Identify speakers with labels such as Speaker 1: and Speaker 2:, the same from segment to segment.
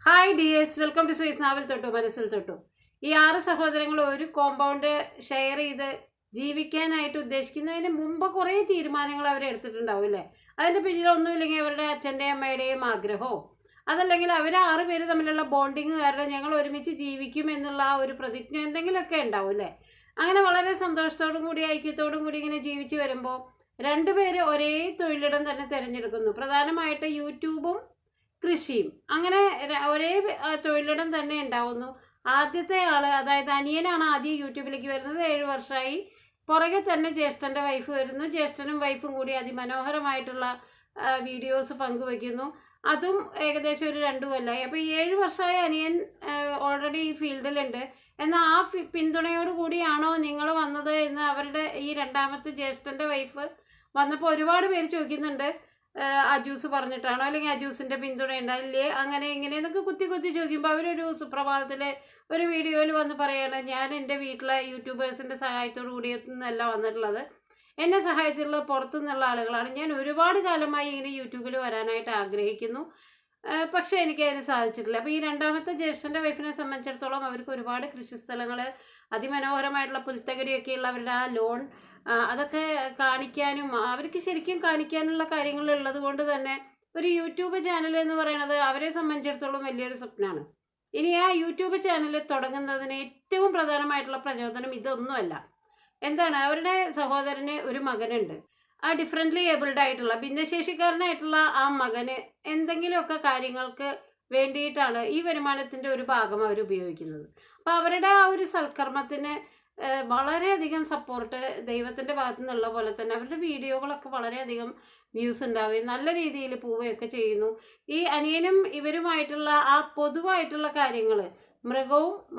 Speaker 1: Hi dears, welcome to ശ്രീസ് നാവിൽ തൊട്ടു മനസ്സിൽ തൊട്ടു. ഈ 6 സഹോദരങ്ങൾ ഒരു കോമ്പൗണ്ട് ഷെയർ ചെയ്ത് ജീവിക്കാനായിട്ട് ഉദ്ദേശിക്കുന്നതിന് മുമ്പ് കുറേ തീരുമാനങ്ങൾ അവർ എടുത്തിട്ടുണ്ടാവും അല്ലേ. അതിൻ്റെ പിന്നിലൊന്നുമില്ലെങ്കിൽ അവരുടെ അച്ഛൻ്റെയും അമ്മയുടെയും ആഗ്രഹമോ അതല്ലെങ്കിൽ അവർ 6 പേര് തമ്മിലുള്ള ബോണ്ടിങ് കാരണം ഞങ്ങൾ ഒരുമിച്ച് ജീവിക്കും എന്നുള്ള ആ ഒരു പ്രതിജ്ഞ എന്തെങ്കിലുമൊക്കെ ഉണ്ടാവും അല്ലേ. അങ്ങനെ വളരെ സന്തോഷത്തോടും കൂടി ഐക്യത്തോടും കൂടി ഇങ്ങനെ ജീവിച്ച് വരുമ്പോൾ രണ്ടുപേര് ഒരേ തൊഴിലിടം തന്നെ തിരഞ്ഞെടുക്കുന്നു. പ്രധാനമായിട്ട് യൂട്യൂബും കൃഷിയും. അങ്ങനെ ഒരേ തൊഴിലിടം തന്നെ ഉണ്ടാവുന്നു. ആദ്യത്തെ ആൾ, അതായത് അനിയനാണ് ആദ്യം യൂട്യൂബിലേക്ക് വരുന്നത്. 7 വർഷമായി. പുറകെ തന്നെ ജ്യേഷ്ഠൻ്റെ വൈഫ് വരുന്നു. ജ്യേഷ്ഠനും വൈഫും കൂടി അതിമനോഹരമായിട്ടുള്ള വീഡിയോസ് പങ്കുവയ്ക്കുന്നു. അതും ഏകദേശം ഒരു 2 കൊല്ലമായി. അപ്പോൾ 7 വർഷമായി അനിയൻ ഓൾറെഡി ഈ ഫീൽഡിലുണ്ട്. എന്നാൽ ആ പിന്തുണയോട് കൂടിയാണോ നിങ്ങൾ വന്നത് എന്ന് അവരുടെ ഈ രണ്ടാമത്തെ ജ്യേഷ്ഠൻ്റെ വൈഫ് വന്നപ്പോൾ ഒരുപാട് പേര് ചോദിക്കുന്നുണ്ട്. അജൂസ് പറഞ്ഞിട്ടാണോ അല്ലെങ്കിൽ അജൂസിൻ്റെ പിന്തുണ ഉണ്ടായില്ലേ അങ്ങനെ ഇങ്ങനെ എന്നൊക്കെ കുത്തി ചോദിക്കുമ്പോൾ അവരൊരു സുപ്രഭാതത്തിൽ ഒരു വീഡിയോയിൽ വന്ന് പറയുകയാണ്, ഞാൻ എൻ്റെ വീട്ടിലെ യൂട്യൂബേഴ്സിൻ്റെ സഹായത്തോടു കൂടിയൊന്നല്ല വന്നിട്ടുള്ളത്, എന്നെ സഹായിച്ചിട്ടുള്ളത് പുറത്തു നിന്നുള്ള ആളുകളാണ്. ഞാൻ ഒരുപാട് കാലമായി ഇങ്ങനെ യൂട്യൂബിൽ വരാനായിട്ട് ആഗ്രഹിക്കുന്നു, പക്ഷേ എനിക്കതിന് സാധിച്ചിട്ടില്ല. അപ്പോൾ ഈ രണ്ടാമത്തെ ജ്യേഷ്ഠൻ്റെ വൈഫിനെ സംബന്ധിച്ചിടത്തോളം അവർക്ക് ഒരുപാട് കൃഷിസ്ഥലങ്ങൾ, അതിമനോഹരമായിട്ടുള്ള പുൽത്തകടിയൊക്കെയുള്ള അവരുടെ ആ ലോൺ, അതൊക്കെ കാണിക്കാനും അവർക്ക് ശരിക്കും കാണിക്കാനുള്ള കാര്യങ്ങളുള്ളത് കൊണ്ട് തന്നെ ഒരു യൂട്യൂബ് ചാനൽ എന്ന് പറയുന്നത് അവരെ സംബന്ധിച്ചിടത്തോളം വലിയൊരു സ്വപ്നമാണ്. ഇനി ആ യൂട്യൂബ് ചാനൽ തുടങ്ങുന്നതിന് ഏറ്റവും പ്രധാനമായിട്ടുള്ള പ്രചോദനം ഇതൊന്നുമല്ല. എന്താണ്, അവരുടെ സഹോദരന് ഒരു മകനുണ്ട്. ആ ഡിഫറൻ്റ്ലി ഏബിൾഡ് ആയിട്ടുള്ള ഭിന്നശേഷിക്കാരനായിട്ടുള്ള ആ മകന് എന്തെങ്കിലുമൊക്കെ കാര്യങ്ങൾക്ക് വേണ്ടിയിട്ടാണ് ഈ വരുമാനത്തിൻ്റെ ഒരു ഭാഗം അവർ ഉപയോഗിക്കുന്നത്. അപ്പോൾ അവരുടെ ആ ഒരു സൽക്കർമ്മത്തിന് വളരെയധികം സപ്പോർട്ട് ദൈവത്തിൻ്റെ ഭാഗത്തു നിന്നുള്ള പോലെ തന്നെ അവരുടെ വീഡിയോകളൊക്കെ വളരെയധികം വ്യൂസ് ഉണ്ടാവുകയും നല്ല രീതിയിൽ പോവുകയൊക്കെ ചെയ്യുന്നു. ഈ അനിയനും ഇവരുമായിട്ടുള്ള ആ പൊതുവായിട്ടുള്ള കാര്യങ്ങൾ,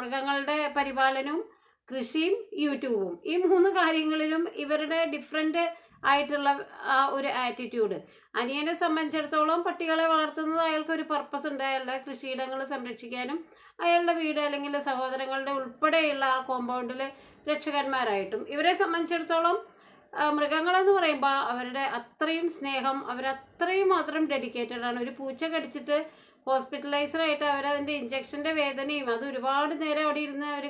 Speaker 1: മൃഗങ്ങളുടെ പരിപാലനവും കൃഷിയും യൂട്യൂബും, ഈ 3 കാര്യങ്ങളിലും ഇവരുടെ ഡിഫറെൻ്റ് ആയിട്ടുള്ള ആ ഒരു ആറ്റിറ്റ്യൂഡ്. അനിയനെ സംബന്ധിച്ചിടത്തോളം പട്ടികളെ വളർത്തുന്നത് അയാൾക്കൊരു പർപ്പസ് ഉണ്ട്, അയാളുടെ കൃഷിയിടങ്ങൾ സംരക്ഷിക്കാനും അയാളുടെ വീട് അല്ലെങ്കിൽ സഹോദരങ്ങളുടെ ഉൾപ്പെടെയുള്ള ആ കോമ്പൗണ്ടിൽ രക്ഷകന്മാരായിട്ടും. ഇവരെ സംബന്ധിച്ചിടത്തോളം മൃഗങ്ങളെന്ന് പറയുമ്പോൾ അവരുടെ അത്രയും സ്നേഹം, അവരത്രയും മാത്രം ഡെഡിക്കേറ്റഡ് ആണ്. ഒരു പൂച്ച കടിച്ചിട്ട് ഹോസ്പിറ്റലൈസറായിട്ട് അവരതിൻ്റെ ഇഞ്ചക്ഷൻ്റെ വേദനയും അത് ഒരുപാട് നേരം അവിടെ ഇരുന്ന് അവർ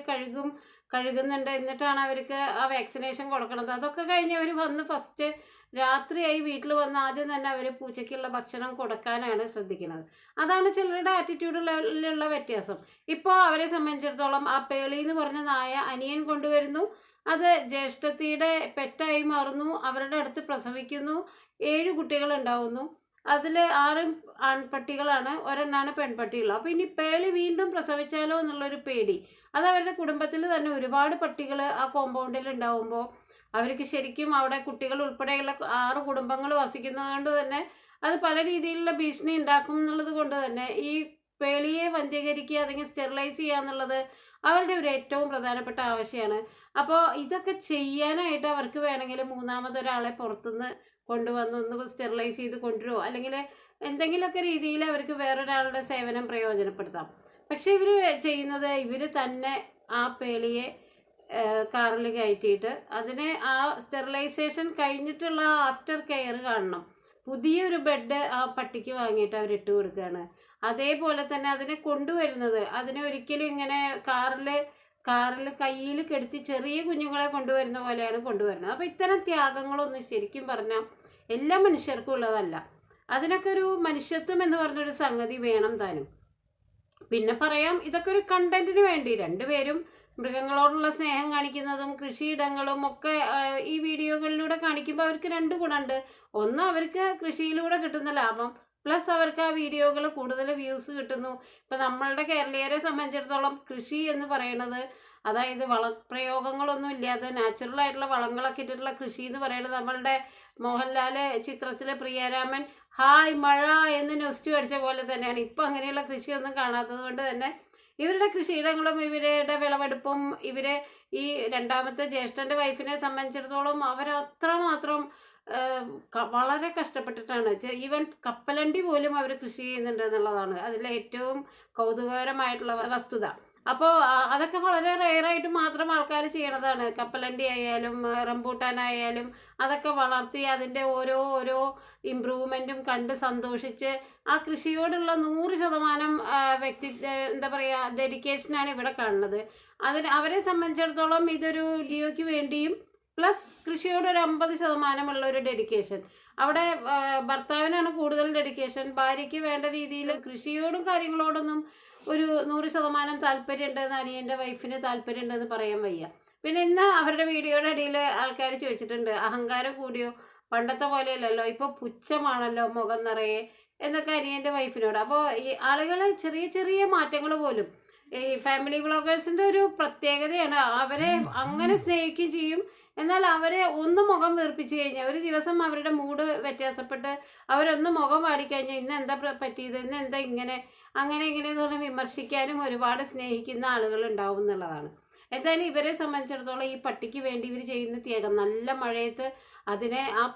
Speaker 1: കഴുകുന്നുണ്ട്. എന്നിട്ടാണ് അവർക്ക് ആ വാക്സിനേഷൻ കൊടുക്കുന്നത്. അതൊക്കെ കഴിഞ്ഞ് അവർ വന്ന് ഫസ്റ്റ് രാത്രിയായി വീട്ടിൽ വന്ന് ആദ്യം തന്നെ അവർ പൂച്ചയ്ക്കുള്ള ഭക്ഷണം കൊടുക്കാനാണ് ശ്രദ്ധിക്കുന്നത്. അതാണ് ചിലരുടെ ആറ്റിറ്റ്യൂഡിലുള്ള വ്യത്യാസം. ഇപ്പോൾ അവരെ സംബന്ധിച്ചിടത്തോളം ആ പേളി എന്ന് പറഞ്ഞ നായ അനിയൻ കൊണ്ടുവരുന്നു, അത് ജ്യേഷ്ഠത്തിയുടെ പെറ്റായി മാറുന്നു, അവരുടെ അടുത്ത് പ്രസവിക്കുന്നു, 7 കുട്ടികളുണ്ടാവുന്നു. അതിൽ 6 ആൺപട്ടികളാണ്, ഒരെണ്ണാണ് പെൺപട്ടിയുള്ളത്. അപ്പോൾ ഇനി പേളി വീണ്ടും പ്രസവിച്ചാലോ എന്നുള്ളൊരു പേടി. അത് അവരുടെ കുടുംബത്തിൽ തന്നെ ഒരുപാട് പട്ടികൾ ആ കോമ്പൗണ്ടിൽ ഉണ്ടാവുമ്പോൾ അവർക്ക് ശരിക്കും അവിടെ കുട്ടികൾ ഉൾപ്പെടെയുള്ള 6 കുടുംബങ്ങൾ വസിക്കുന്നത് കൊണ്ട് തന്നെ അത് പല രീതിയിലുള്ള ഭീഷണി ഉണ്ടാക്കും എന്നുള്ളത് കൊണ്ട് തന്നെ ഈ പേളിയെ വന്ധ്യീകരിക്കുക അല്ലെങ്കിൽ സ്റ്റെറിലൈസ് ചെയ്യുക എന്നുള്ളത് അവരുടെ ഒരു ഏറ്റവും പ്രധാനപ്പെട്ട ആവശ്യമാണ്. അപ്പോൾ ഇതൊക്കെ ചെയ്യാനായിട്ട് അവർക്ക് വേണമെങ്കിൽ മൂന്നാമതൊരാളെ പുറത്തുനിന്ന് കൊണ്ടുവന്ന് ഒന്ന് സ്റ്റെറിലൈസ് ചെയ്ത് കൊണ്ടുവരുമോ അല്ലെങ്കിൽ എന്തെങ്കിലുമൊക്കെ രീതിയിൽ അവർക്ക് വേറൊരാളുടെ സേവനം പ്രയോജനപ്പെടുത്താം. പക്ഷെ ഇവർ ചെയ്യുന്നത്, ഇവർ തന്നെ ആ പേളിയെ കാറിൽ കയറ്റിയിട്ട് അതിനെ ആ സ്റ്റെറിലൈസേഷൻ കഴിഞ്ഞിട്ടുള്ള ആഫ്റ്റർ കെയർ കാണണം. പുതിയൊരു ബെഡ് ആ പട്ടിക്ക് വാങ്ങിയിട്ട് അവർ ഇട്ട് കൊടുക്കുകയാണ്. അതേപോലെ തന്നെ അതിനെ കൊണ്ടുവരുന്നത്, അതിനെ ഒരിക്കലും ഇങ്ങനെ കാറിൽ കയ്യിൽ കെടുത്തി ചെറിയ കുഞ്ഞുങ്ങളെ കൊണ്ടുവരുന്ന പോലെയാണ് കൊണ്ടുവരുന്നത്. അപ്പോൾ ഇത്തരം ത്യാഗങ്ങളൊന്നും ശരിക്കും പറഞ്ഞാൽ എല്ലാ മനുഷ്യർക്കും ഉള്ളതല്ല. അതിനൊക്കെ ഒരു മനുഷ്യത്വം എന്ന് പറഞ്ഞൊരു സംഗതി വേണം താനും. പിന്നെ പറയാം, ഇതൊക്കെ ഒരു കണ്ടന്റിന് വേണ്ടി രണ്ടുപേരും മൃഗങ്ങളോടുള്ള സ്നേഹം കാണിക്കുന്നതും കൃഷിയിടങ്ങളും ഒക്കെ ഈ വീഡിയോകളിലൂടെ കാണിക്കുമ്പോൾ അവർക്ക് 2 ഗുണമുണ്ട്. ഒന്ന്, അവർക്ക് കൃഷിയിലൂടെ കിട്ടുന്ന ലാഭം, പ്ലസ് അവർക്ക് ആ വീഡിയോകൾ കൂടുതൽ വ്യൂസ് കിട്ടുന്നു. ഇപ്പം നമ്മളുടെ കേരളീയരെ സംബന്ധിച്ചിടത്തോളം കൃഷി എന്ന് പറയുന്നത്, അതായത് വളപ്രയോഗങ്ങളൊന്നും ഇല്ലാതെ നാച്ചുറലായിട്ടുള്ള വളങ്ങളൊക്കെ ഇട്ടിട്ടുള്ള കൃഷി എന്ന് പറയുന്നത് നമ്മളുടെ മോഹൻലാൽ ചിത്രത്തിൽ പ്രിയരാമൻ ഹായ് മഴ എന്ന് നെസ്റ്റ് അടിച്ച പോലെ തന്നെയാണ്. ഇപ്പം അങ്ങനെയുള്ള കൃഷിയൊന്നും കാണാത്തത് കൊണ്ട് തന്നെ ഇവരുടെ കൃഷിയിടങ്ങളും ഇവരുടെ വിളവെടുപ്പും ഈ രണ്ടാമത്തെ ജ്യേഷ്ഠൻ്റെ വൈഫിനെ സംബന്ധിച്ചിടത്തോളം അവരത്രമാത്രം വളരെ കഷ്ടപ്പെട്ടിട്ടാണ്. ഈവൻ കപ്പലണ്ടി പോലും അവർ കൃഷി ചെയ്യുന്നുണ്ട് എന്നുള്ളതാണ് അതിലെ ഏറ്റവും കൗതുകകരമായിട്ടുള്ള വസ്തുത. അപ്പോൾ അതൊക്കെ വളരെ റെയറായിട്ട് മാത്രം ആൾക്കാർ ചെയ്യണതാണ്. കപ്പലണ്ടി ആയാലും റംബൂട്ടാനായാലും അതൊക്കെ വളർത്തി അതിൻ്റെ ഓരോ ഓരോ ഇമ്പ്രൂവ്മെൻറ്റും കണ്ട് സന്തോഷിച്ച് ആ കൃഷിയോടുള്ള 100% എന്താ പറയുക, ഡെഡിക്കേഷനാണ് ഇവിടെ കാണുന്നത്. അവരെ സംബന്ധിച്ചിടത്തോളം ഇതൊരു ലിയോയ്ക്ക് വേണ്ടിയും പ്ലസ് കൃഷിയോട് ഒരു 50% ഒരു ഡെഡിക്കേഷൻ. അവിടെ ഭർത്താവിനാണ് കൂടുതൽ ഡെഡിക്കേഷൻ. ഭാര്യയ്ക്ക് വേണ്ട രീതിയിൽ കൃഷിയോടും കാര്യങ്ങളോടൊന്നും ഒരു 100% താല്പര്യമുണ്ടെന്ന് അനിയൻ്റെ വൈഫിന് താല്പര്യമുണ്ടെന്ന് പറയാൻ വയ്യ. പിന്നെ ഇന്ന് അവരുടെ വീഡിയോയുടെ ഇടയിൽ ആൾക്കാർ ചോദിച്ചിട്ടുണ്ട്, അഹങ്കാരം കൂടിയോ, പണ്ടത്തെ പോലെയല്ലല്ലോ, ഇപ്പോൾ പുച്ഛമാണല്ലോ മുഖം നിറയെ എന്നൊക്കെ അനിയൻ്റെ വൈഫിനോട്. അപ്പോൾ ഈ ആളുകൾ ചെറിയ ചെറിയ മാറ്റങ്ങൾ പോലും ഈ ഫാമിലി വ്ളോഗേഴ്സിൻ്റെ ഒരു പ്രത്യേകതയാണ്. അവരെ അങ്ങനെ സ്നേഹിക്കുകയും ചെയ്യും. എന്നാൽ അവരെ ഒന്ന് മുഖം വീർപ്പിച്ച് കഴിഞ്ഞാൽ ഒരു ദിവസം അവരുടെ മൂഡ് വ്യത്യാസപ്പെട്ട് അവരൊന്ന് മുഖം വാടിക്കഴിഞ്ഞാൽ ഇന്ന് എന്താ പറ്റിയത്, ഇന്ന് എന്താ ഇങ്ങനെ അങ്ങനെ ഇങ്ങനെയെന്ന് പറഞ്ഞ് വിമർശിക്കാനും ഒരുപാട് സ്നേഹിക്കുന്ന ആളുകൾ ഉണ്ടാവും എന്നുള്ളതാണ്. എന്തായാലും ഇവരെ സംബന്ധിച്ചിടത്തോളം ഈ പട്ടിക്ക് വേണ്ടി ഇവർ ചെയ്യുന്ന ത്യാഗം, നല്ല മഴയത്ത് അതിനെ ആ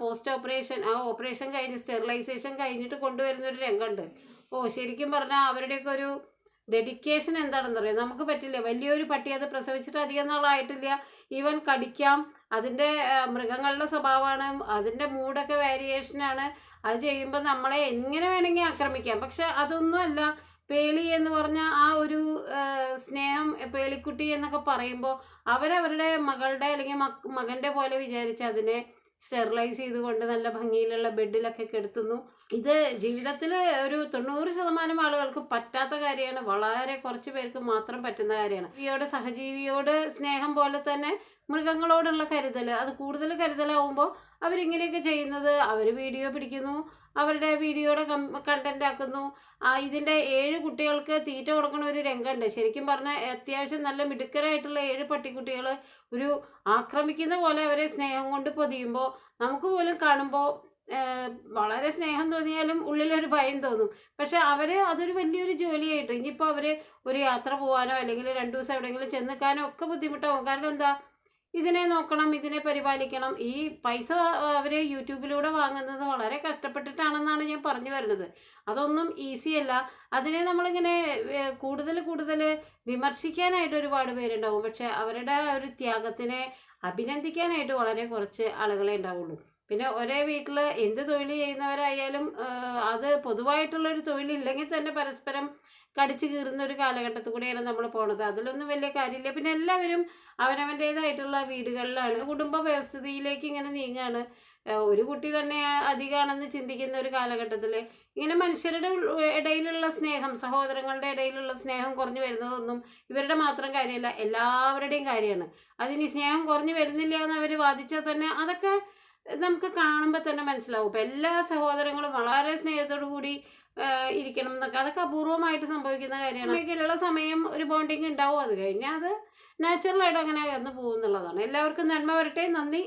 Speaker 1: ഓപ്പറേഷൻ കഴിഞ്ഞ് സ്റ്റെറിലൈസേഷൻ കഴിഞ്ഞിട്ട് കൊണ്ടുവരുന്ന ഒരു രംഗമുണ്ട്. ശരിക്കും പറഞ്ഞാൽ അവരുടെയൊക്കെ ഒരു ഡെഡിക്കേഷൻ എന്താണെന്ന് അറിയാം. നമുക്ക് പറ്റില്ല. വലിയൊരു പട്ടി അത് പ്രസവിച്ചിട്ട് അധികം നാളായിട്ടില്ല. ഈവൻ കടിക്കാം. അതിൻ്റെ മൃഗങ്ങളുടെ സ്വഭാവമാണ്. അതിൻ്റെ മൂഡൊക്കെ വേരിയേഷനാണ്. അത് ചെയ്യുമ്പോൾ നമ്മളെ എങ്ങനെ വേണമെങ്കിൽ ആക്രമിക്കാം. പക്ഷെ അതൊന്നുമല്ല. പേളി എന്ന് പറഞ്ഞാൽ ആ ഒരു സ്നേഹം, പേളിക്കുട്ടി എന്നൊക്കെ പറയുമ്പോൾ അവരവരുടെ മകളുടെ അല്ലെങ്കിൽ മകൻ്റെ പോലെ വിചാരിച്ച് അതിനെ സ്റ്റെറിലൈസ് ചെയ്തുകൊണ്ട് നല്ല ഭംഗിയിലുള്ള ബെഡിലൊക്കെ കിടത്തുന്നു. ഇത് ജീവിതത്തിൽ ഒരു 90% ആളുകൾക്ക് പറ്റാത്ത കാര്യമാണ്. വളരെ കുറച്ച് പേർക്ക് മാത്രം പറ്റുന്ന കാര്യമാണ്. സഹജീവിയോട് സ്നേഹം പോലെ തന്നെ മൃഗങ്ങളോടുള്ള കരുതൽ, അത് കൂടുതൽ കരുതലാവുമ്പോൾ അവരിങ്ങനെയൊക്കെ ചെയ്യുന്നത്. അവർ വീഡിയോ പിടിക്കുന്നു, അവരുടെ വീഡിയോയുടെ കണ്ടന്റ് ആക്കുന്നു. ഇതിൻ്റെ 7 കുട്ടികൾക്ക് തീറ്റ കൊടുക്കുന്ന ഒരു രംഗമുണ്ട്. ശരിക്കും പറഞ്ഞാൽ അത്യാവശ്യം നല്ല മിടുക്കരായിട്ടുള്ള 7 പട്ടിക്കുട്ടികൾ ഒരു ആക്രമിക്കുന്ന പോലെ അവരെ സ്നേഹം കൊണ്ട് പൊതിയുമ്പോൾ നമുക്ക് പോലും കാണുമ്പോൾ വളരെ സ്നേഹം തോന്നിയാലും ഉള്ളിലൊരു ഭയം തോന്നും. പക്ഷെ അതൊരു വലിയൊരു ജോലിയായിട്ട് ഇനിയിപ്പോൾ അവർ ഒരു യാത്ര പോകാനോ അല്ലെങ്കിൽ 2 ദിവസം എവിടെയെങ്കിലും ചെന്നിക്കാനോ ഒക്കെ ബുദ്ധിമുട്ടാവും. കാരണം എന്താ, ഇതിനെ നോക്കണം, ഇതിനെ പരിപാലിക്കണം. ഈ പൈസ അവർ യൂട്യൂബിലൂടെ വാങ്ങുന്നത് വളരെ കഷ്ടപ്പെട്ടിട്ടാണെന്നാണ് ഞാൻ പറഞ്ഞു വരുന്നത്. അതൊന്നും ഈസിയല്ല. അതിനെ നമ്മളിങ്ങനെ കൂടുതൽ വിമർശിക്കാനായിട്ട് ഒരുപാട് പേരുണ്ടാവും. പക്ഷെ അവരുടെ ഒരു ത്യാഗത്തിനെ അഭിനന്ദിക്കാനായിട്ട് വളരെ കുറച്ച് ആളുകളെ ഉണ്ടാവുള്ളൂ. പിന്നെ ഒരേ വീട്ടിൽ എന്ത് തൊഴിൽ ചെയ്യുന്നവരായാലും അത് പൊതുവായിട്ടുള്ളൊരു തൊഴിലില്ലെങ്കിൽ തന്നെ പരസ്പരം കടിച്ചു കീറുന്ന ഒരു കാലഘട്ടത്തിൽ കൂടെയാണ് നമ്മൾ പോണത്. അതിലൊന്നും വലിയ കാര്യമില്ല. പിന്നെ എല്ലാവരും അവനവൻ്റേതായിട്ടുള്ള വീടുകളിലാണ്. കുടുംബ വ്യവസ്ഥിതിയിലേക്ക് ഇങ്ങനെ നീങ്ങുകയാണ്. ഒരു കുട്ടി തന്നെ അധികമാണെന്ന് ചിന്തിക്കുന്ന ഒരു കാലഘട്ടത്തിൽ ഇങ്ങനെ മനുഷ്യരുടെ ഇടയിലുള്ള സ്നേഹം, സഹോദരങ്ങളുടെ ഇടയിലുള്ള സ്നേഹം കുറഞ്ഞു വരുന്നതൊന്നും ഇവരുടെ മാത്രം കാര്യമല്ല, എല്ലാവരുടെയും കാര്യമാണ്. അതിന് സ്നേഹം കുറഞ്ഞു വരുന്നില്ല എന്ന് അവർ വാദിച്ചാൽ തന്നെ അതൊക്കെ നമുക്ക് കാണുമ്പോൾ തന്നെ മനസ്സിലാവും. ഇപ്പം എല്ലാ സഹോദരങ്ങളും വളരെ സ്നേഹത്തോടു കൂടി ഇരിക്കണം എന്നൊക്കെ അതൊക്കെ അപൂർവമായിട്ട് സംഭവിക്കുന്ന കാര്യമാണ്. ഉള്ള സമയം ഒരു ബോണ്ടിങ് ഉണ്ടാവും. അത് കഴിഞ്ഞാൽ അത് നാച്ചുറലായിട്ട് അങ്ങനെ അകന്നു പോകും എന്നുള്ളതാണ്. എല്ലാവർക്കും നന്മ വരട്ടെ. നന്ദി.